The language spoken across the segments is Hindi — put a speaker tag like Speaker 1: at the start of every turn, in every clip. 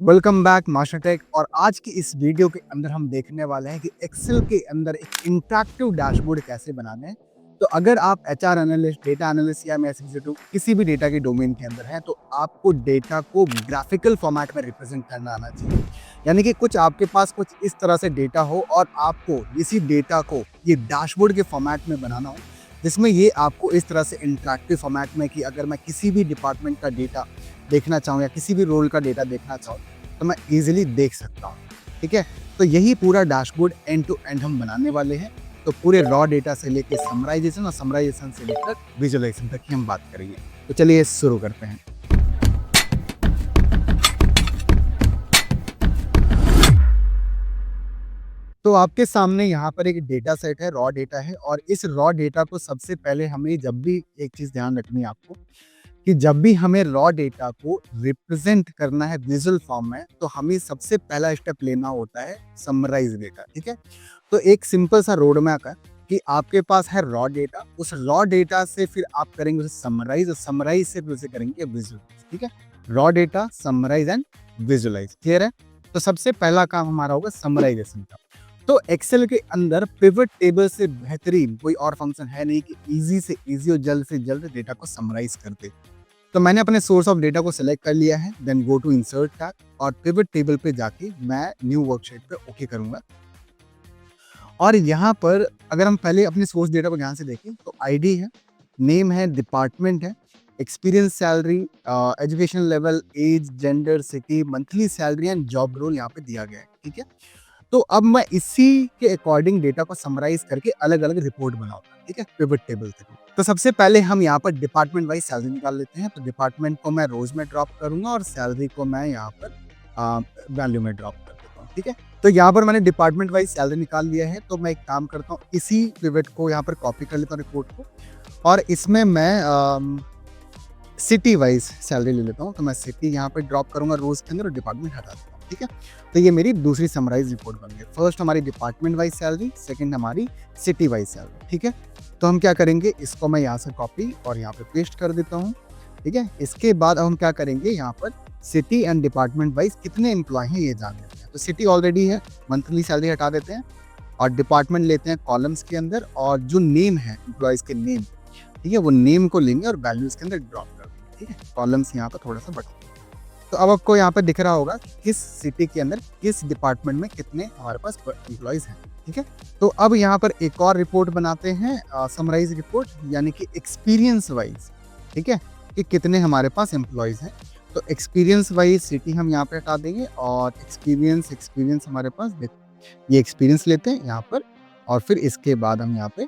Speaker 1: Welcome back master take. और आज की इस वीडियो के अंदर हम देखने वाले हैं कि एक्सेल के अंदर एक इंटरैक्टिव डैशबोर्ड कैसे बनाने हैं। तो अगर आप एचआर एनालिस्ट, डेटा एनालिस्ट या मैं एग्जीक्यूटिव किसी भी डेटा के डोमेन के अंदर हैं, तो आपको डेटा को ग्राफिकल फॉर्मेट में रिप्रेजेंट करना आना चाहिए। यानी कि कुछ आपके पास कुछ इस तरह से डेटा हो और आपको इसी डेटा को ये डैशबोर्ड के फॉर्मेट में बनाना हो, जिसमें ये आपको इस तरह से इंटरैक्टिव फॉर्मेट में कि अगर मैं किसी भी डिपार्टमेंट का डेटा देखना चाहूँ या किसी भी रोल का डेटा देखना चाहूँ तो मैं इजीली देख सकता हूँ। ठीक है, तो यही पूरा डैशबोर्ड एंड टू एंड हम बनाने वाले हैं। तो पूरे रॉ डेटा से लेकर समराइजेशन और समराइजेशन से लेकर विजुअलाइजेशन तक की हम बात करेंगे। तो चलिए शुरू करते हैं। तो आपके सामने यहाँ पर एक डेटा सेट है, रॉ डेटा है। और इस रॉ डेटा को सबसे पहले हमें जब भी एक चीज ध्यान रखनी है आपको कि जब भी हमें रॉ डेटा को रिप्रेजेंट करना है विजुअल फॉर्म में, तो हमें सबसे पहला स्टेप लेना होता है समराइज डेटा। ठीक है, तो एक सिंपल सा रोड मैप है कि आपके पास है रॉ डेटा, उस रॉ डेटा से फिर आप करेंगे उसे समराइज और समराइज से फिर उसे करेंगे विजुअलाइज। ठीक है, raw data, summarize and visualize. Clear है? तो सबसे पहला काम हमारा होगा समराइजेशन का। तो एक्सेल के अंदर पिवट टेबल से बेहतरीन कोई और फंक्शन है नहीं कि इजी से इजी और जल्द से जल्द डेटा को समराइज कर दे। तो मैंने अपने सोर्स ऑफ डेटा को सिलेक्ट कर लिया है, then go to insert tag और पिवट टेबल पे जाके मैं न्यू वर्कशीट पे ओके करूंगा। और यहाँ पर अगर हम पहले अपने सोर्स डेटा को ध्यान से देखें तो आईडी है, नेम है, डिपार्टमेंट है, experience, salary, education level, age, gender, city, monthly salary and job role यहाँ पे दिया गया है। ठीक है, तो अब मैं इसी के अकॉर्डिंग डेटा को समराइज करके अलग अलग रिपोर्ट बनाऊंगा। ठीक है, पिवट टेबल से। तो सबसे पहले हम यहाँ पर डिपार्टमेंट वाइज सैलरी निकाल लेते हैं। तो डिपार्टमेंट को मैं रोज में ड्रॉप करूंगा और सैलरी को मैं यहाँ पर वैल्यू में ड्रॉप कर देता हूँ। ठीक है, तो यहाँ पर मैंने डिपार्टमेंट वाइज सैलरी निकाल लिया है। तो मैं एक काम करता हूँ, इसी पिवट को यहाँ पर कॉपी कर लेता हूँ रिपोर्ट को, और इसमें मैं सिटी वाइज सैलरी ले लेता हूँ। तो मैं सिटी यहाँ पे ड्रॉप करूंगा रोज के अंदर और डिपार्टमेंट हटा देता हूँ। ठीक है, तो ये मेरी दूसरी समराइज रिपोर्ट बन गई। फर्स्ट हमारी डिपार्टमेंट वाइज सैलरी, सेकंड हमारी सिटी वाइज सैलरी। ठीक है, तो हम क्या करेंगे, इसको मैं यहाँ से कॉपी और यहाँ पे पेस्ट कर देता हूँ। ठीक है, इसके बाद अब हम क्या करेंगे, यहाँ पर सिटी एंड डिपार्टमेंट वाइज कितने एम्प्लॉय हैं ये जान लेते हैं। तो सिटी ऑलरेडी है, मंथली सैलरी हटा देते हैं और डिपार्टमेंट लेते हैं कॉलम्स के अंदर, और जो नेम है एम्प्लॉयज के नेम, ठीक है, वो नेम को लेंगे और वैल्यूज के अंदर ड्रॉप कर देंगे। ठीक है, कॉलम्स यहाँ पर थोड़ा सा बढ़ा। तो अब आपको यहाँ पर दिख रहा होगा किस सिटी के अंदर किस डिपार्टमेंट में कितने हमारे पास एम्प्लॉयज हैं। ठीक है, तो अब यहाँ पर एक और रिपोर्ट बनाते हैं, समराइज रिपोर्ट, यानी कि एक्सपीरियंस वाइज। ठीक है, कि कितने हमारे पास एम्प्लॉयज हैं। तो एक्सपीरियंस वाइज सिटी हम यहाँ पे हटा देंगे और एक्सपीरियंस हमारे पास ये एक्सपीरियंस लेते हैं यहाँ पर, और फिर इसके बाद हम यहाँ पे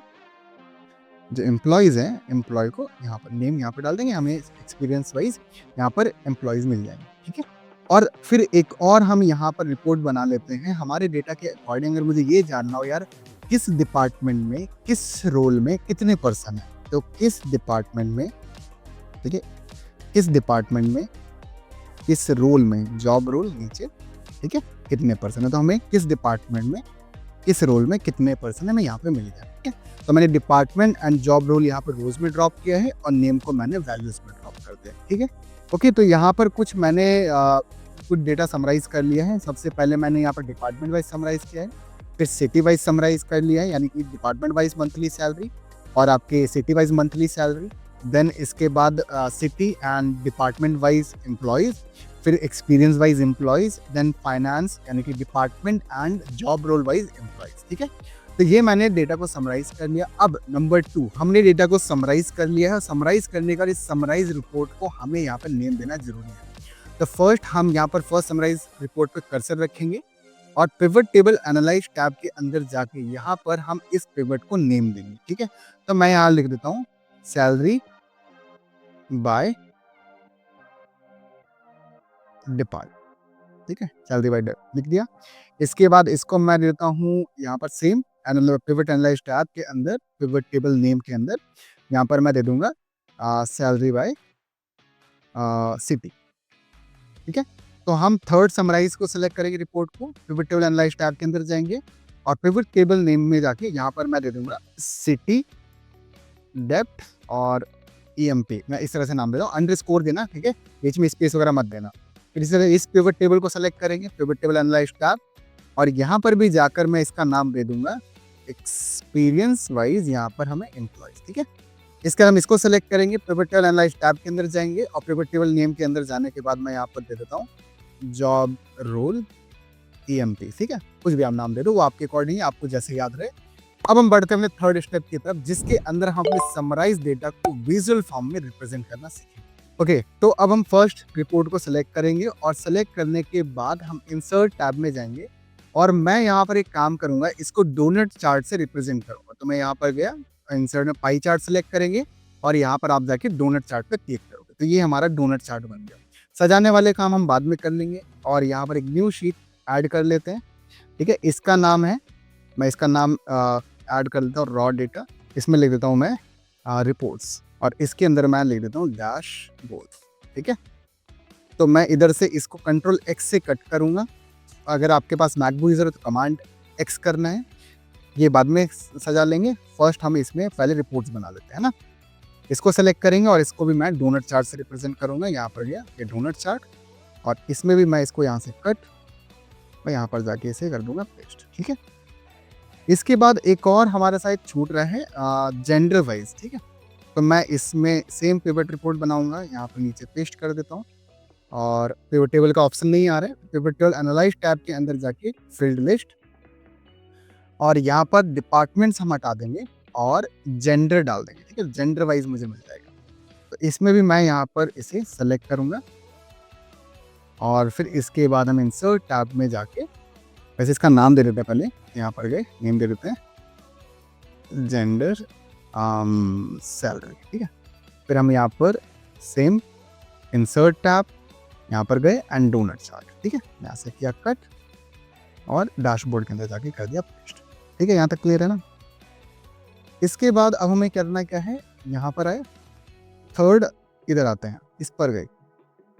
Speaker 1: जो एम्प्लॉयज़ हैं, एम्प्लॉय को यहाँ पर नेम यहाँ पे डाल देंगे, हमें एक्सपीरियंस वाइज यहाँ पर एम्प्लॉयज़ मिल जाएंगे। ठीक है, और फिर एक और हम यहाँ पर रिपोर्ट बना लेते हैं हमारे डेटा के अकॉर्डिंग। अगर मुझे ये जानना हो यार किस डिपार्टमेंट में किस रोल में कितने पर्सन है, तो किस डिपार्टमेंट में, ठीक है, किस डिपार्टमेंट में किस रोल में, जॉब रोल नीचे, ठीक है, कितने पर्सन है, तो हमें किस डिपार्टमेंट में किस रोल में कितने पर्सन है मैं यहाँ पे मिल जाए। ठीक है, तो मैंने डिपार्टमेंट एंड जॉब रोल यहाँ पर रोज में ड्रॉप किया है और नेम को मैंने वैल्यूज में ड्रॉप कर दिया। ठीक है, ओके, तो यहाँ पर कुछ मैंने कुछ डेटा समराइज कर लिया है। सबसे पहले मैंने यहाँ पर डिपार्टमेंट वाइज समराइज किया है, फिर सिटी वाइज समराइज कर लिया है, यानी कि डिपार्टमेंट वाइज मंथली सैलरी और आपके city wise monthly salary, then इसके बाद city and department wise employees, फिर experience wise employees, then finance यानी कि department and job role wise employees. ठीक है, तो ये मैंने डेटा को समराइज कर लिया। अब नंबर 2, हमने डेटा को समराइज कर लिया है। समराइज करने का इस समराइज रिपोर्ट को हमें यहाँ पर नेम देना जरूरी है। तो फर्स्ट हम यहाँ पर फर्स्ट समराइज रिपोर्ट पे कर्सर रखेंगे और पिवट टेबल एनालाइज टैब के अंदर जाके यहाँ पर हम इस पिवट को नेम देंगे। ठीक है, तो मैं यहाँ लिख देता हूँ सैलरी बाय डिपार्टमेंट। ठीक है, सैलरी बाय लिख दिया। इसके बाद इसको मैं देता हूँ यहाँ पर सेम पिवट एनालाइज टैब के अंदर, पिवट टेबल नेम के अंदर यहाँ पर मैं दे दूंगा सैलरी बाय सिटी। ठीक है, तो हम थर्ड समराइज को सिलेक्ट करेंगे रिपोर्ट को, पिवट टेबल एनालाइज टैब के अंदर जाएंगे और पिवट टेबल नेम में जाके यहाँ पर मैं दे दूंगा सिटी डेप्थ और ईएमपी। मैं इस तरह से नाम दे रहा हूँ, अंडरस्कोर देना, ठीक है, बीच में स्पेस वगैरह मत देना। फिर इस पिवट टेबल को सेलेक्ट करेंगे, पिवट टेबल एनालाइज टैब, और यहाँ पर भी जाकर मैं इसका नाम दे दूंगा एक्सपीरियंस वाइज, यहाँ पर हमें एम्प्लॉयज, ठीक है। इसका हम इसको सेलेक्ट करेंगे, पिवट टेबल एनालाइज टैब के अंदर जाएंगे और पिवट टेबल नेम के अंदर जाने के बाद मैं यहाँ पर दे देता हूँ जॉब रोल EMP, ठीक है। कुछ भी आप नाम दे दो, वो आपके अकॉर्डिंग आपको जैसे याद रहे। अब हम बढ़ते हैं अपने थर्ड स्टेप की तरफ, जिसके अंदर हम अपने समराइज डेटा को विजुअल फॉर्म में रिप्रेजेंट करना सीखेंगे। ओके, तो अब हम फर्स्ट रिपोर्ट को सिलेक्ट करेंगे और सिलेक्ट करने के बाद हम इंसर्ट टैब में जाएंगे और मैं यहाँ पर एक काम करूंगा, इसको डोनट चार्ट से रिप्रेजेंट करूंगा। तो मैं यहाँ पर गया, इंसर्ट में पाई चार्ट सेलेक्ट करेंगे और यहाँ पर आप जाके डोनट चार्ट पे क्लिक करोगे, तो ये हमारा डोनट चार्ट बन गया। सजाने वाले काम हम बाद में कर लेंगे और यहाँ पर एक न्यू शीट ऐड कर लेते हैं, ठीक है। इसका नाम है, मैं इसका नाम ऐड कर लेता हूँ रॉ डेटा, इसमें लिख देता हूँ मैं रिपोर्ट्स और इसके अंदर मैं लिख देता हूँ डैशबोर्ड, ठीक है। तो मैं इधर से इसको कंट्रोल X से कट करूँगा। अगर आपके पास मैकबुक यूज़र है तो कमांड X करना है, ये बाद में सजा लेंगे। फर्स्ट हम इसमें पहले रिपोर्ट्स बना लेते हैं ना। इसको सेलेक्ट करेंगे और इसको भी मैं डोनट चार्ट से रिप्रेजेंट करूँगा। यहाँ पर गया ये डोनट चार्ट और इसमें भी मैं इसको यहाँ से कट, मैं यहाँ पर जाके इसे कर दूंगा पेस्ट, ठीक है। इसके बाद एक और हमारे साथ छूट रहा है जेंडर वाइज, ठीक है। तो मैं इसमें सेम पिवट रिपोर्ट बनाऊंगा, यहाँ पर नीचे पेस्ट कर देता हूँ और पिवट टेबल का ऑप्शन नहीं आ रहा है। पिवट टेबल एनालाइज टैब के अंदर जाके फील्ड लिस्ट और यहाँ पर डिपार्टमेंट्स हम हटा देंगे और जेंडर डाल देंगे, ठीक है। जेंडर वाइज मुझे मिल जाएगा। तो इसमें भी मैं यहाँ पर इसे सेलेक्ट करूँगा और फिर इसके बाद हम इंसर्ट टैब में जाके, वैसे इसका नाम दे देते हैं, पहले यहाँ पर गए नेम दे देते हैं जेंडर सैलरी, ठीक है। फिर हम यहाँ पर सेम इंसर्ट टैब, यहाँ पर गए एंड डोनट चार्ट, ठीक है। यहाँ से किया कट और डैशबोर्ड के अंदर जाके कर दिया पेस्ट, ठीक है। यहाँ तक क्लियर है ना। इसके बाद अब हमें करना क्या है, यहाँ पर आए थर्ड, इधर आते हैं, इस पर गए,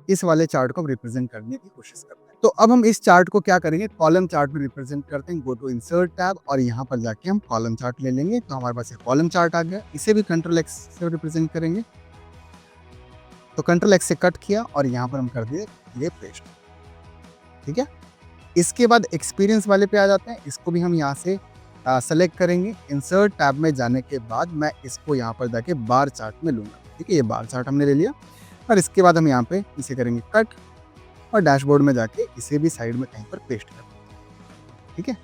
Speaker 1: इस वाले चार्ट को रिप्रेजेंट करने की कोशिश करते हैं। तो अब हम इस चार्ट को क्या करेंगे, कॉलम चार्ट में रिप्रेजेंट करते हैं। गो टू इंसर्ट टैब और यहाँ पर जाके हम कॉलम चार्ट ले लेंगे। तो हमारे पास एक कॉलम चार्ट आ गया, इसे भी कंट्रोल X से रिप्रेजेंट करेंगे। तो कंट्रोल X से कट किया और यहाँ पर हम कर दिए ये पेस्ट, ठीक है। इसके बाद एक्सपीरियंस वाले पे आ जाते हैं, इसको भी हम यहाँ से सेलेक्ट करेंगे। इंसर्ट टैब में जाने के बाद मैं इसको यहाँ पर जाके बार चार्ट में लूँगा, ठीक है। ये बार चार्ट हमने ले लिया और इसके बाद हम यहाँ पे इसे करेंगे कट और डैशबोर्ड में जाके इसे भी साइड में कहीं पर पेस्ट कर देंगे, ठीक है।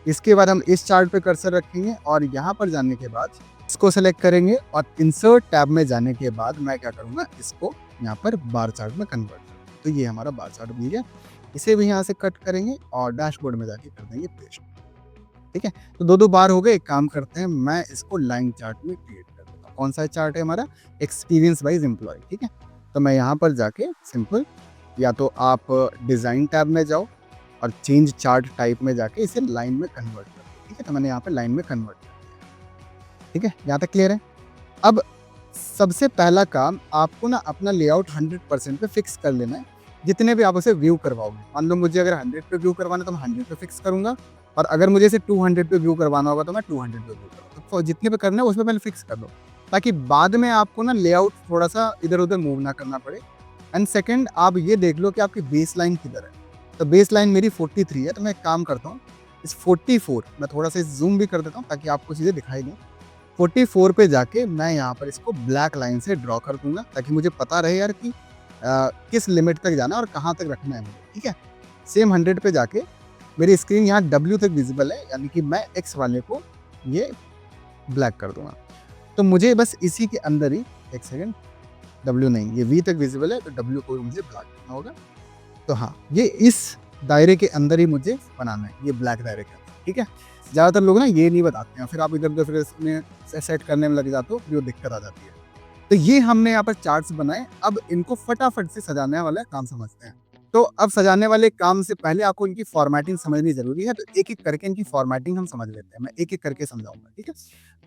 Speaker 1: इसके बाद हम इस चार्ट पे कर्सर रखेंगे और यहाँ पर जाने के बाद इसको सेलेक्ट करेंगे और इंसर्ट टैब में जाने के बाद मैं क्या करूँगा, इसको यहाँ पर बार चार्ट में कन्वर्ट करूँगा। तो ये हमारा बार चार्ट बन गया। इसे भी यहाँ से कट करेंगे और डैशबोर्ड में जाके कर देंगे पेस्ट, ठीक है। तो दो बार हो गए। एक काम करते हैं, मैं इसको लाइन चार्ट में क्रिएट कर देता हूँ। कौन सा चार्ट है हमारा, एक्सपीरियंस वाइज एम्प्लॉय, ठीक है। तो मैं यहाँ पर जाके सिंपल, या तो आप डिज़ाइन टैब में जाओ और चेंज चार्ट टाइप में जाके इसे लाइन में कन्वर्ट कर दो, ठीक है। तो मैंने यहाँ पे लाइन में कन्वर्ट कर दिया, ठीक है। यहाँ तक क्लियर है। अब सबसे पहला काम, आपको ना अपना लेआउट 100% पे फिक्स कर लेना है। जितने भी आप उसे व्यू करवाओगे, मान लो मुझे अगर 100 पे व्यू करवाना है तो मैं 100 पे फिक्स करूँगा और अगर मुझे इसे 200 पे व्यू करवाना होगा तो मैं 200 पे व्यू करूँगा। तो जितने पे करना है उसमें पहले फिक्स कर दो, ताकि बाद में आपको ना लेआउट थोड़ा सा इधर उधर मूव ना करना पड़े। एंड सेकंड, आप ये देख लो कि आपकी बेस लाइन किधर है। तो बेस लाइन मेरी 43 है, तो मैं एक काम करता हूँ, इस 44 मैं थोड़ा सा जूम भी कर देता हूँ ताकि आपको चीज़ें दिखाई दें। 44 पे जाके मैं यहाँ पर इसको ब्लैक लाइन से ड्रॉ कर दूंगा ताकि मुझे पता रहे यार कि किस लिमिट तक जाना है और कहाँ तक रखना है मुझे, ठीक है। सेम 100 पे जाके मेरी स्क्रीन यहाँ W तक विजिबल है, यानी कि मैं X वाले को ये ब्लैक कर दूंगा। तो मुझे बस इसी के अंदर ही, एक सेकेंड, W नहीं, ये V तक विजिबल है, तो W को मुझे ब्लैक करना होगा। तो हाँ, ये इस दायरे के अंदर ही मुझे बनाना है, ये ब्लैक दायरे के अंदर, ठीक है। ज़्यादातर लोग ना ये नहीं बताते हैं, फिर आप इधर उधर फिर इसमें सेट करने में लग जाते हो, फिर वो दिक्कत आ जाती है। तो ये हमने यहाँ पर चार्ट्स बनाए। अब इनको फटाफट से सजाने वाला काम समझते हैं। तो अब सजाने वाले काम से पहले आपको इनकी फॉर्मेटिंग समझनी जरूरी है। तो एक एक करके इनकी फॉर्मेटिंग हम समझ लेते हैं, मैं एक एक करके समझाऊंगा, ठीक है।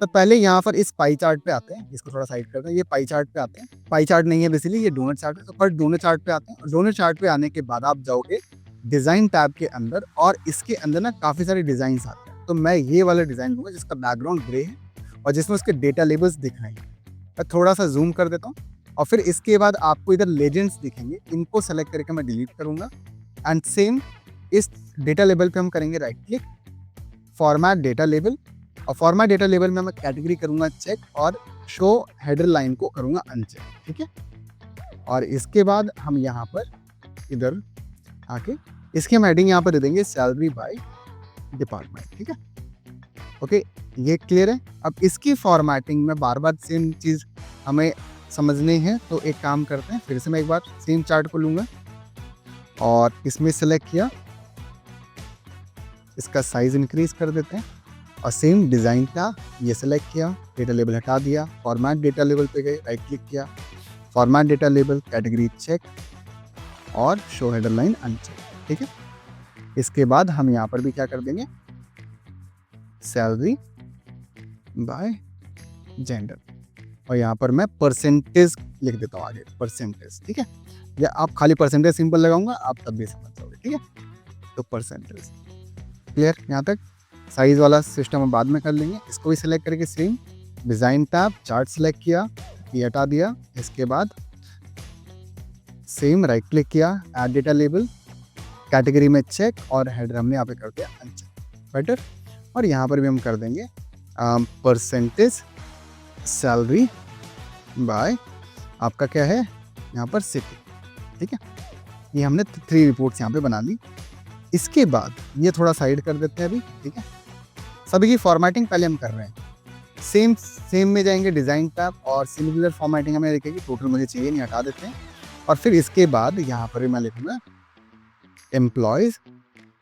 Speaker 1: तो पहले यहाँ पर इस पाई चार्ट पे आते हैं, इसको थोड़ा साइड करते हैं। ये पाई चार्ट पे आते हैं, पाई चार्ट नहीं है बेसिकली, ये डोनट चार्ट है। तो पर डोनट चार्ट पे आते हैं। डोनट चार्ट पे आने के बाद आप जाओगे डिजाइन टैब के अंदर और इसके अंदर ना काफी सारे डिजाइन आते हैं। तो मैं ये वाला डिजाइन लूंगा जिसका बैकग्राउंड ग्रे है और जिसमें उसके डेटा लेबल्स दिख रहे हैं। मैं थोड़ा सा जूम कर देता हूँ और फिर इसके बाद आपको इधर लेजेंड्स दिखेंगे, इनको सेलेक्ट करके मैं डिलीट करूंगा। एंड सेम इस डेटा लेबल पे हम करेंगे right click, format data label, और फॉर्मेट डेटा लेबल में मैं कैटेगरी करूंगा चेक और शो हेडर लाइन को करूंगा अनचेक, ठीक है। और इसके बाद हम यहाँ पर इधर आके इसकी हम हेडिंग यहाँ पर दे देंगे सैलरी बाय डिपार्टमेंट, ठीक है। ओके, ये क्लियर है। अब इसकी फॉर्मेटिंग में बार बार सेम चीज़ हमें समझनी है, तो एक काम करते हैं, फिर से मैं एक बार सेम चार्ट को लूँगा और इसमें सेलेक्ट किया, इसका साइज इंक्रीज कर देते हैं और सेम डिज़ाइन का ये सेलेक्ट किया, डेटा लेबल हटा दिया, फॉर्मेट डेटा लेबल पे गए, राइट क्लिक किया, format data label, category check और शो हेडर लाइन अनचेक, ठीक है। इसके बाद हम यहाँ पर भी क्या कर देंगे, सैलरी बाय जेंडर, और यहाँ पर मैं परसेंटेज लिख देता हूँ आगे, परसेंटेज, ठीक है। या आप खाली परसेंटेज सिंपल लगाऊंगा, आप तब भी समझ जाओगे, ठीक है। तो परसेंटेज क्लियर। यहाँ तक साइज वाला सिस्टम हम बाद में कर लेंगे। इसको भी सिलेक्ट करके same design tab, chart select किया, ये हटा दिया। इसके बाद सेम राइट क्लिक किया, ऐड डेटा लेबल, कैटेगरी में चेक और हेडर हमने यहाँ पे कर दिया अनचेक, बेटर। और यहाँ पर भी हम कर देंगे परसेंटेज सैलरी बाय आपका क्या है यहाँ पर सिटी, ठीक है। ये हमने 3 रिपोर्ट्स यहाँ पे बना ली। इसके बाद ये थोड़ा साइड कर देते हैं अभी, ठीक है। सभी की फॉर्मेटिंग पहले हम कर रहे हैं, सेम में जाएंगे डिज़ाइन टैब और सिमिलर फॉर्मेटिंग हमें लिखेगी, टोटल मुझे चाहिए नहीं, हटा देते हैं। और फिर इसके बाद यहाँ पर भी मैं लिखूँगा एम्प्लॉयज़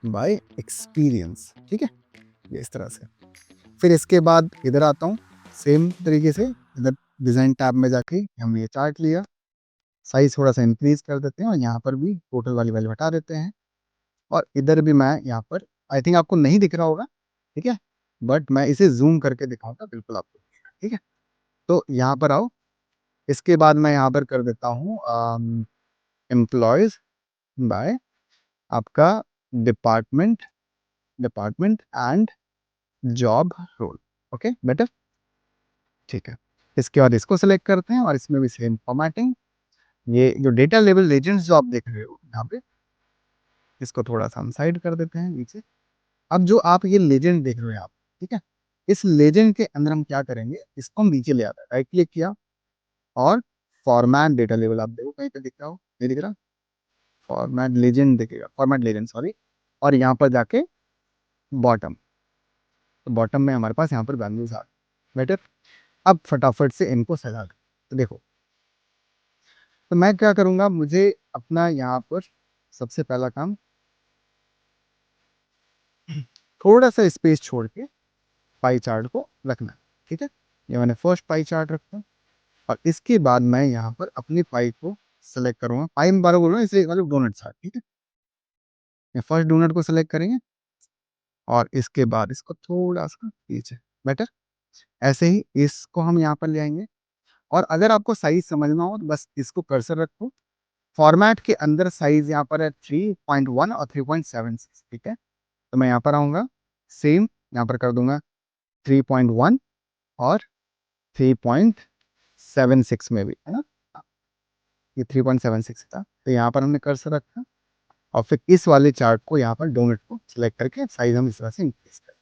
Speaker 1: बाय एक्सपीरियंस, ठीक है, ये इस तरह से। फिर इसके बाद इधर आता हूँ, सेम तरीके से इधर डिज़ाइन टैब में जाके हमने ये चार्ट लिया, साइज थोड़ा सा इंक्रीज कर देते हैं और यहाँ पर भी टोटल वाली वैल्यू हटा देते हैं। और इधर भी मैं यहाँ पर, आई थिंक आपको नहीं दिख रहा होगा, ठीक है, बट मैं इसे जूम करके दिखाऊंगा, बिल्कुल आपको, ठीक है। तो यहाँ पर आओ, इसके बाद मैं यहाँ पर कर देता हूँ एम्प्लॉयज़ बाय आपका department and job role, okay better, ठीक है। इसके बाद इसको सेलेक्ट करते हैं और इसमें भी सेम फॉर्मेटिंग। ये जो डेटा लेबल लेजेंड्स जो आप देख रहे हो यहाँ पे, इसको थोड़ा सा हम साइड कर देते हैं नीचे। अब जो आप ये लेजेंड देख रहे हो आप, ठीक है, इस लेजेंड के अंदर हम क्या करेंगे, इसको हम नीचे ले आते हैं, राइट क्लिक किया और फॉर्मेट डेटा लेबल, आप देखो कहीं पे दिख रहा हो, नहीं दिख रहा, फॉर्मेट लेजेंड दिखेगा, फॉर्मेट लेजेंड सॉरी। और यहाँ पर जाके बॉटम, तो बॉटम में हमारे पास यहाँ पर वैल्यूज आ गए, बेटर। अब फटाफट से इनको सजा दें। तो देखो, तो मैं क्या करूँगा, मुझे अपना यहाँ पर सबसे पहला काम थोड़ा सा स्पेस छोड़ के पाई चार्ट को रखना, ठीक है। ये मैंने फर्स्ट पाई चार्ट रखा और इसके बाद मैं यहाँ पर अपनी पाई को सेलेक्ट करूँगा। पाई में 12 बोल रहा हूँ, इसे मतलब डोनट चार्ट, ठीक है। मैं फर्स्ट डोनट को सेलेक्ट करेंगे और इसके बाद इसको थोड़ा सा पीछे, बेटर। ऐसे ही इसको हम यहाँ पर ले आएंगे। और अगर आपको साइज समझना हो तो बस इसको कर्सर रखो, फॉर्मेट के अंदर साइज यहाँ पर है 3.1 और 3.76, ठीक है। तो मैं यहाँ पर आऊँगा, सेम यहाँ पर कर दूंगा 3.1 और 3.76 में भी, है ना, ये 3.76 था। तो यहाँ पर हमने कर्सर रखा और फिर इस वाले चार्ट को यहाँ पर डोनट को सिलेक्ट करके साइज हम इस तरह से इंक्रीज करें।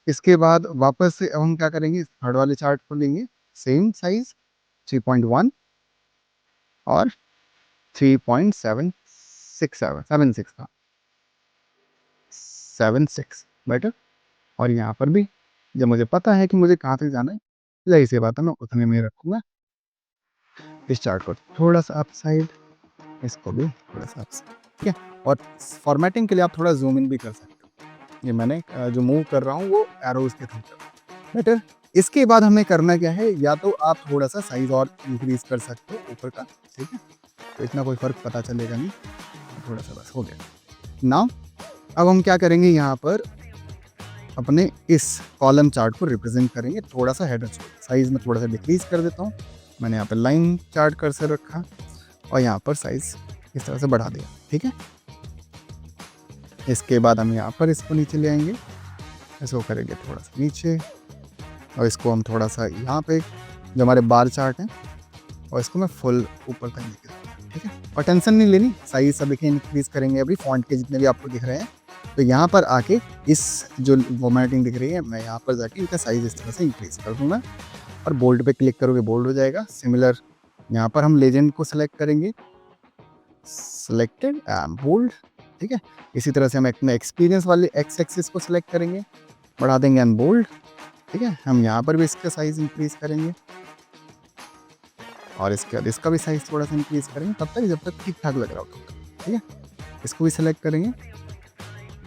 Speaker 1: इसके बाद वापस से अब हम क्या करेंगे, थर्ड वाले चार्ट को लेंगे, सेम साइज 3.1 और 3.76 था, 76 बेटर। और यहाँ पर भी जब मुझे पता है कि मुझे कहाँ तक जाना है, जाहिर सी बात है मैं उतने में रखूँगा। इस चार्ट को थोड़ा सा अप साइड, इसको भी थोड़ा सा अप साइड, ठीक है। और फॉर्मेटिंग के लिए आप थोड़ा जूम इन भी कर सकते हो, ये मैंने जो मूव कर रहा हूँ वो एरोज के थ्रू बेटर। इसके बाद हमें करना क्या है, या तो आप थोड़ा सा साइज और इंक्रीज कर सकते हो ऊपर का, ठीक है, तो इतना कोई फर्क पता चलेगा नहीं, थोड़ा सा बस हो गया। नाउ अब हम क्या करेंगे, यहाँ पर अपने इस कॉलम चार्ट को रिप्रेजेंट करेंगे, थोड़ा सा हेडर साइज में थोड़ा सा डिक्रीज कर देता हूँ। मैंने यहाँ पर लाइन चार्ट कर्सर रखा और यहाँ पर साइज इस तरह से बढ़ा दिया, ठीक है। इसके बाद हम यहाँ पर इसको नीचे ले आएंगे, इसको करेंगे थोड़ा सा नीचे और इसको हम थोड़ा सा यहाँ पे जो हमारे बार चार्ट हैं और इसको मैं फुल ऊपर तक लेके जाऊँगा, ठीक है। और टेंशन नहीं लेनी, साइज सब देखिए इंक्रीज करेंगे अभी फॉन्ट के जितने भी आपको दिख रहे हैं। तो यहाँ पर आके इस जो फॉर्मेटिंग दिख रही है, मैं यहाँ पर जाके इनका साइज इस तरह से इंक्रीज कर दूंगा और बोल्ड पे क्लिक करोगे बोल्ड हो जाएगा। सिमिलर यहाँ पर हम लेजेंड को सिलेक्ट करेंगे, सिलेक्टेड एंड बोल्ड, ठीक है। इसी तरह से हम अपने एक्सपीरियंस वाले एक्स एक्सिस को सिलेक्ट करेंगे, बढ़ा देंगे एंड बोल्ड, ठीक है। हम यहाँ पर भी इसका साइज इंक्रीज करेंगे और इसके बाद इसका भी साइज थोड़ा सा इंक्रीज करेंगे, तब तक जब तक ठीक ठाक लग रहा हो, ठीक है। इसको भी सिलेक्ट करेंगे,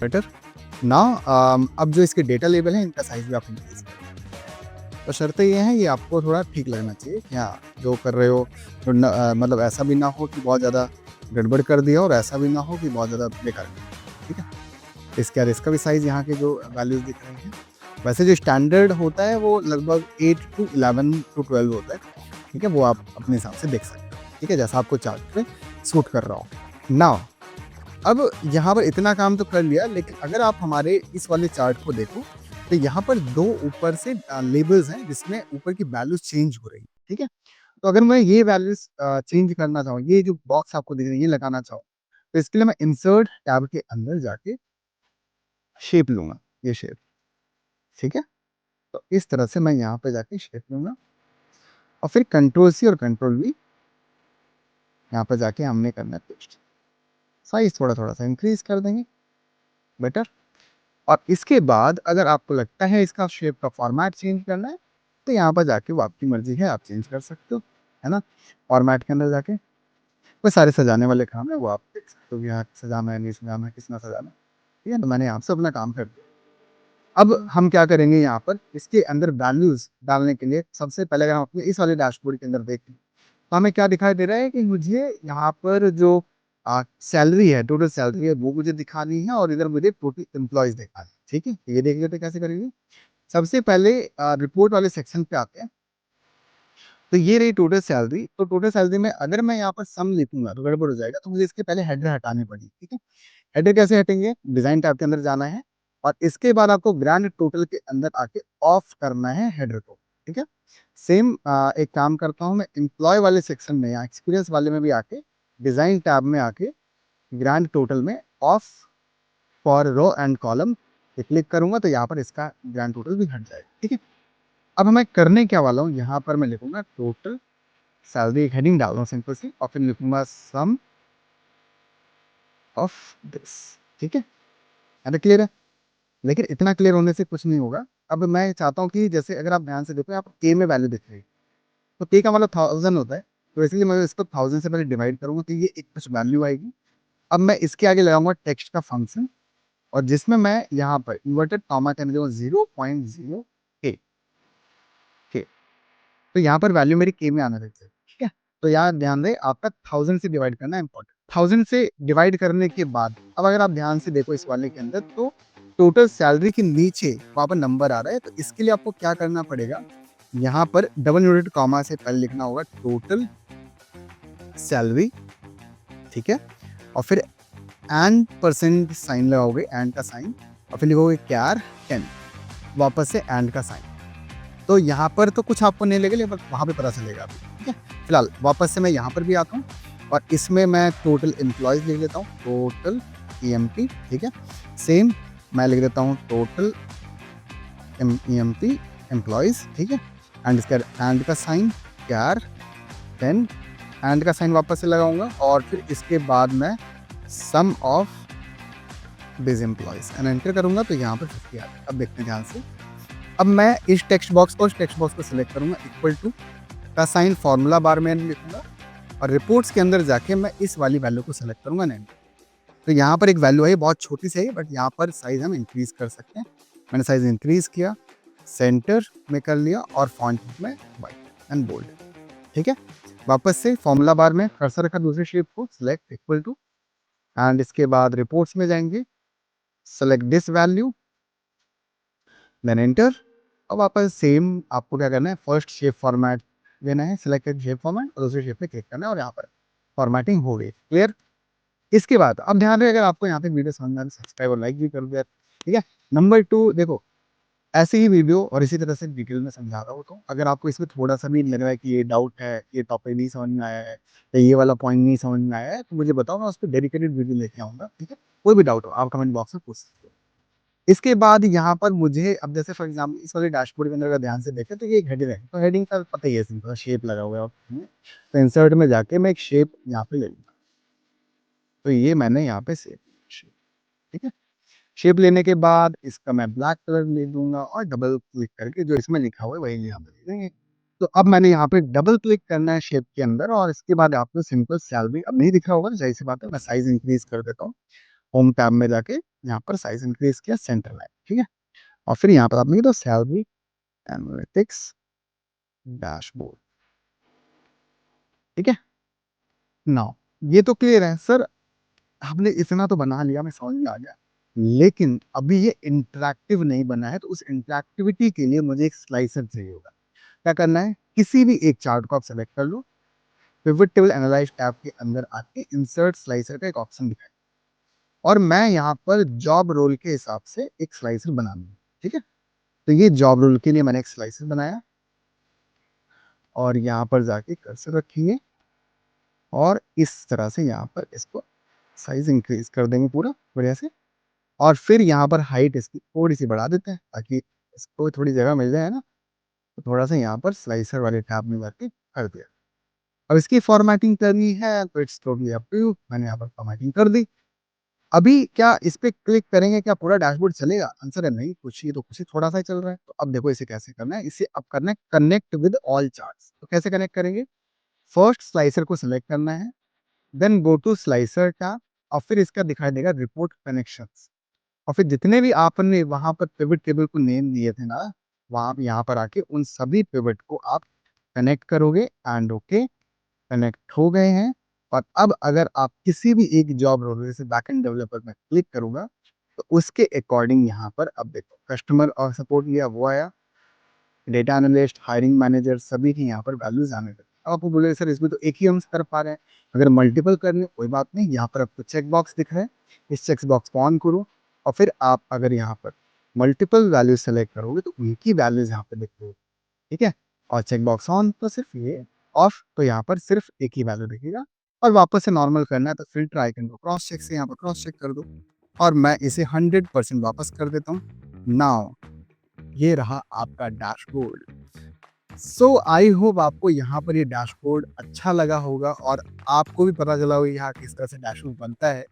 Speaker 1: बेटर ना। अब जो इसके डेटा लेबल है इनका साइज भी आप इंक्रीज करेंगे। तो शर्तें ये हैं, ये आपको थोड़ा ठीक लगना चाहिए कि हाँ जो कर रहे हो तो मतलब ऐसा भी ना हो कि बहुत ज़्यादा गड़बड़ कर दिया और ऐसा भी ना हो कि बहुत ज़्यादा बेकार कर दिया, ठीक है। इसके बाद इसका भी साइज़ यहाँ के जो वैल्यूज़ दिख रहे हैं, वैसे जो स्टैंडर्ड होता है वो लगभग 8 to 11 to 12 होता है, ठीक है। वो आप अपने हिसाब से देख सकते हो, ठीक है, जैसा आपको चार्ट पे सूट कर रहा हो ना। अब यहाँ पर इतना काम तो कर लिया, लेकिन अगर आप हमारे इस वाले चार्ट को देखो तो यहाँ पर 2 ऊपर से लेबल्स हैं जिसमें ऊपर की वैल्यूज चेंज हो रही है, ठीक है। तो अगर मैं ये वैल्यूज चेंज करना चाहूँ, ये जो बॉक्स आपको दिख रही है ये लगाना चाहूँ, तो इसके लिए मैं इंसर्ट टैब के अंदर जाके शेप लूंगा, ये शेप, ठीक है। तो इस तरह से मैं यहाँ पे जाके शेप लूंगा और फिर कंट्रोल सी और कंट्रोल वी यहाँ पे जाके हमने करना है पेस्ट। साइज थोड़ा थोड़ा सा इंक्रीज कर देंगे, बेटर। और इसके बाद अगर आपको लगता है इसका शेप का फॉर्मेट चेंज करना है तो यहाँ पर जाके वो आपकी मर्जी है, आप चेंज कर सकते हो, है ना। फॉर्मेट के अंदर जाके वो सारे सजाने वाले काम है, वो आप देख सकते हो कि यहाँ सजाना है, नहीं सजाना है, कितना सजाना है, ठीक है। तो मैंने यहाँ से अपना काम कर दिया। अब हम क्या करेंगे, यहाँ पर इसके अंदर वैल्यूज डालने के लिए सबसे पहले अगर हम अपने इस वाले डैशबोर्ड के अंदर देखें तो हमें क्या दिखाई दे रहा है कि मुझे यहाँ पर जो सैलरी है, टोटल सैलरी है वो मुझे दिखानी है और इधर मुझे टोटल एम्प्लॉयज दिखानी है, ठीक है। ये देखिए तो कैसे करेंगे। सबसे पहले रिपोर्ट वाले सेक्शन पे आते हैं। तो ये रही टोटल सैलरी। तो टोटल सैलरी में अगर मैं यहाँ पर सम लिखूंगा तो गड़बड़ हो जाएगा, तो मुझे इसके पहले हेडर हटाने पड़ेगी, ठीक है। हेडर कैसे हटेंगे, डिजाइन टैब के अंदर जाना है और इसके बाद आपको ग्रैंड टोटल के अंदर आके ऑफ करना है हेडर को, ठीक है। सेम एक काम करता हूँ मैं एम्प्लॉय वाले सेक्शन में या एक्सपीरियंस वाले में भी आके डिजाइन टैब में आके ग्रैंड टोटल में off for row and column पे क्लिक करूंगा तो यहाँ पर इसका ग्रैंड टोटल भी हट जाएगा, ठीक है। अब मैं करने क्या वाला हूँ, यहाँ पर मैं लिखूंगा टोटल सैलरी, एक हेडिंग डाल दूँ सिंपल सी और फिर लिखूंगा सम ऑफ दिस, ठीक है। तो क्लियर है, लेकिन इतना क्लियर होने से कुछ नहीं होगा। अब मैं चाहता हूँ कि जैसे अगर आप ध्यान से देखो यहाँ पर के में वैल्यू दिख रही है, तो के का मतलब 1000 होता है, तो इसलिए मैं इसको 1000 से पहले डिवाइड करूंगा तो ये एक कुछ वैल्यू आएगी। अब मैं इसके आगे लगाऊंगा टेक्स्ट का फंक्शन और जिसमें मैं यहाँ पर इन्वर्टेड कॉमा करने दूंगा 0.0 के, के। तो यहाँ पर वैल्यू मेरी के में आना रहती है, ठीक है। तो यहाँ ध्यान दें आपका 1000 से डिवाइड करना इंपॉर्टेंट। 1000 से डिवाइड करने के बाद अब अगर आप ध्यान से देखो इस वाले के अंदर तो टोटल सैलरी के नीचे वहां पर नंबर आ रहा है। तो इसके लिए आपको क्या करना पड़ेगा, यहाँ पर डबल इन्वर्टेड कॉमा से पहले लिखना होगा टोटल सैलरी, ठीक है। और फिर एंड परसेंट साइन लगाओगे, एंड का साइन, और फिर लिखोगे कैर 10, वापस से एंड का साइन। तो यहाँ पर तो कुछ आपको नहीं लगेगा, लेकिन वहाँ पे पता चलेगा अभी, ठीक है। फिलहाल वापस से मैं यहाँ पर भी आता हूँ और इसमें मैं टोटल एम्प्लॉयज लिख लेता हूँ, टोटल EMP, ठीक है। सेम मैं लिख देता हूँ टोटल EMP एम्प्लॉयज, ठीक है। एंड इसका एंड का साइन कैर 10, एंड का साइन वापस से लगाऊंगा और फिर इसके बाद मैं sum of this employees and enter करूंगा तो यहाँ पर 50 आ जाएगा। अब देखते हैं ध्यान से। अब मैं इस टेक्स्ट बॉक्स को सिलेक्ट करूंगा, इक्वल टू का साइन फॉर्मूला बार में लिखूंगा और रिपोर्ट्स के अंदर जाके मैं इस वाली वैल्यू को सिलेक्ट करूंगा, नहीं। तो यहाँ पर एक वैल्यू है, बहुत छोटी सी है, बट यहाँ पर साइज हम इंक्रीज कर सकते हैं। मैंने साइज इंक्रीज किया, सेंटर में कर लिया और फॉन्ट में वाइट एंड बोल्ड, ठीक है। वापस से फॉर्मूला बार में कर्सर रखा दूसरे शेप को, सिलेक्ट इक्वल टू, एंड इसके बाद रिपोर्ट्स में जाएंगे, select this value, then enter. और वापस सेम आपको क्या करना है, फर्स्ट शेप फॉर्मेट देना है, सिलेक्टेड शेप फॉर्मेट और दूसरे शेप पे क्लिक करना है और यहाँ पर फॉर्मेटिंग हो गई, क्लियर। इसके बाद अब ध्यान रहे, अगर आपको यहाँ पे वीडियो समझ में आए सब्सक्राइब और लाइक भी कर दिया, ठीक है। नंबर 2 देखो, ऐसे ही वीडियो और इसी तरह से डिटेल में समझा रहा हूँ, तो अगर आपको इसमें थोड़ा-सा भी लग रहा है कि ये डाउट है, ये टॉपिक नहीं समझ में आया है या ये वाला पॉइंट नहीं समझ में आया है, तो मुझे बताओ, मैं उस पे डेडिकेटेड वीडियो लेके आऊँगा, ठीक है? कोई भी डाउट हो आप कमेंट बॉक्स में पूछ सकते हो। इसके बाद यहाँ पर मुझे अब जैसे फॉर एग्ज़ाम्पल इस वाले डैशबोर्ड के अंदर अगर ध्यान से देखें तो ये एक हेडर है, तो हेडिंग का पता ही है, सिंपल शेप लगा हुआ है उसमें, तो इंसर्ट में जाके मैं एक शेप यहाँ पे ले लूँगा। तो ये मैंने यहाँ पे शेप, ठीक है? शेप लेने के बाद इसका मैं ब्लैक कलर ले लूँगा और डबल क्लिक करके जो इसमें लिखा हुआ है वही यहाँ पे ले लेंगे। तो अब मैंने यहाँ पे डबल क्लिक करना है शेप के अंदर और इसके बाद आपको सिंपल सैलरी अब नहीं दिख रहा होगा, तो ज़ाहिर-सी बात है मैं साइज़ इंक्रीज़ कर देता हूँ। होम टैब में जाके यहाँ पर साइज़ इंक्रीज़ किया, सेंटर लाइन, ठीक है? और फिर यहाँ पर आप लिख दो सैलरी एनालिटिक्स डैशबोर्ड, ठीक है? नाउ ये तो क्लियर है सर, आपने इतना तो बना लिया, मैं समझ में आ गया। लेकिन अभी ये इंटरैक्टिव नहीं बना है, तो उस इंटरैक्टिविटी के लिए मुझे एक स्लाइसर चाहिए होगा। क्या करना है? किसी भी एक चार्ट को आप सेलेक्ट कर लो, पिवट टेबल एनालाइज़ टैब के अंदर आके इंसर्ट स्लाइसर का एक ऑप्शन दिखाई और मैं यहाँ पर जॉब रोल के हिसाब से एक स्लाइसर बना लूँगा, ठीक है? तो ये जॉब रोल के लिए मैंने एक स्लाइसर बनाया और यहाँ पर जाके कर्सर रखेंगे और इस तरह से यहाँ पर इसको साइज़ इंक्रीज़ कर देंगे पूरा बढ़िया से। और फिर यहाँ पर हाइट इसकी थोड़ी-सी बढ़ा देते हैं ताकि इसको थोड़ी जगह मिल जाए ना, तो थोड़ा-सा यहाँ पर स्लाइसर वाले टैब में जाके कर दिया। अब इसकी फ़ॉर्मेटिंग करनी है तो it's totally up to you, मैंने यहाँ पर फ़ॉर्मेटिंग कर दी। अभी क्या इस पे क्लिक करेंगे क्या पूरा डैशबोर्ड चलेगा? आंसर है नहीं, कुछ ही तो कुछ ही थोड़ा-सा ही चल रहा है। तो अब देखो इसे कैसे करना है, इसे अब करना है कनेक्ट विद ऑल चार्ट्स। तो कैसे कनेक्ट करेंगे? फर्स्ट स्लाइसर को सिलेक्ट करना है, then go to slicer tab और फिर इसका दिखाई देगा रिपोर्ट कनेक्शंस। और फिर जितने भी आपने वहाँ पर पिवट टेबल को नेम दिए थे ना, वहाँ पे यहाँ पर आके उन सभी पिवट को आप कनेक्ट करोगे एंड ओके, कनेक्ट हो गए हैं। और अब अगर आप किसी भी एक जॉब रोल जैसे बैकएंड डेवलपर में क्लिक करूँगा, तो उसके अकॉर्डिंग यहाँ पर अब देखो कस्टमर और सपोर्ट लिया वो आया, डेटा एनालिस्ट, हायरिंग मैनेजर सभी की यहाँ पर वैल्यूज़ आने लगी। अब आपको बोलेंगे सर इसमें तो एक ही हम कर पा रहे हैं, अगर मल्टीपल करने कोई बात नहीं, यहाँ पर आपको चेक बॉक्स दिख रहा है, इस चेक बॉक्स को ऑन करो और फिर आप अगर यहाँ पर मल्टीपल वैल्यूज़ सेलेक्ट करोगे तो उनकी वैल्यूज़ यहाँ पे दिखेगी, ठीक है? और चेक बॉक्स ऑन तो सिर्फ ये, ऑफ तो यहाँ पर सिर्फ एक ही वैल्यू दिखेगा और वापस से नॉर्मल करना है तो फ़िल्टर आइकन को क्रॉस चेक से यहाँ पर क्रॉस चेक कर दो और मैं इसे 100% वापस कर देता हूँ। नाउ ये रहा आपका डैशबोर्ड। सो आई होप आपको यहाँ पर ये डैशबोर्ड अच्छा लगा होगा और आपको भी पता चला होगा यहाँ किस तरह से डैशबोर्ड बनता है,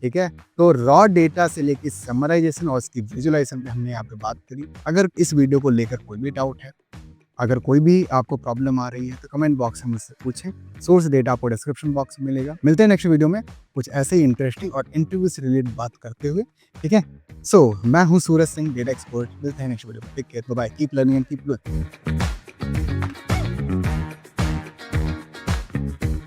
Speaker 1: ठीक है? तो रॉ डेटा से लेके समराइजेशन और इसकी विजुअलाइजेशन पे हमने यहाँ पे बात करी। अगर इस वीडियो को लेकर कोई भी डाउट है, अगर कोई भी आपको प्रॉब्लम आ रही है तो कमेंट बॉक्स में मुझसे पूछें। सोर्स डेटा आपको डिस्क्रिप्शन बॉक्स में मिलेगा। मिलते हैं नेक्स्ट वीडियो में कुछ ऐसे ही इंटरेस्टिंग और इंटरव्यू से रिलेटेड बात करते हुए, ठीक है? सो मैं हूँ सूरज सिंह, डेटा एक्सपर्ट। मिलते हैं नेक्स्ट वीडियो में। Take care, bye bye, keep learning and keep growing.